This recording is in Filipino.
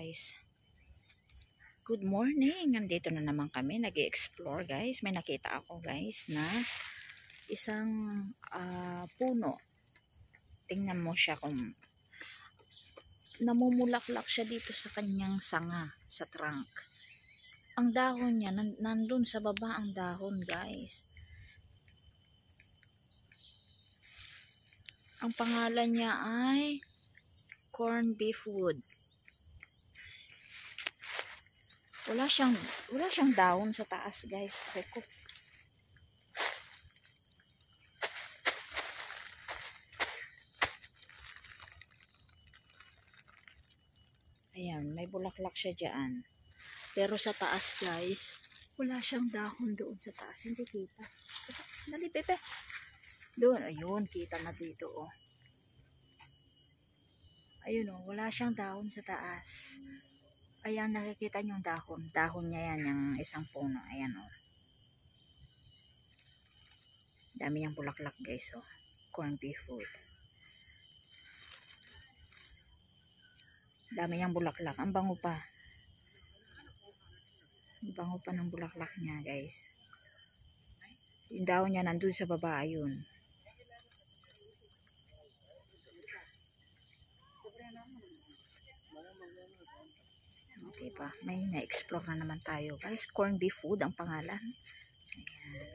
guys. Good morning. Nandito na naman kami. Nag-i-explore guys. May nakita ako guys na isang puno. Tingnan mo siya kung namumulaklak siya dito sa kanyang sanga, sa trunk. Ang dahon niya, nandun sa baba ang dahon guys. Ang pangalan niya ay corn beef wood. Wala siyang dahon sa taas guys. Ako. Ayan, may bulaklak siya dyan. Pero sa taas guys, wala siyang dahon doon sa taas. Hindi kita. Dali Pepe. Doon, ayun, kita na dito oh. Ayun oh, wala siyang dahon sa taas. Ayan, nakikita nyo yung dahon. Dahon niya yan, yung isang puno. Ayan oh. Dami niyang bulaklak guys oh. Corn beef wood. Dami niyang bulaklak. Ang bango pa. Ang bango pa ng bulaklak niya guys. Yung dahon niya nandun sa baba. Ayun. Okay pa. May na-explore na naman tayo guys. Corn beef wood ang pangalan. Ayan.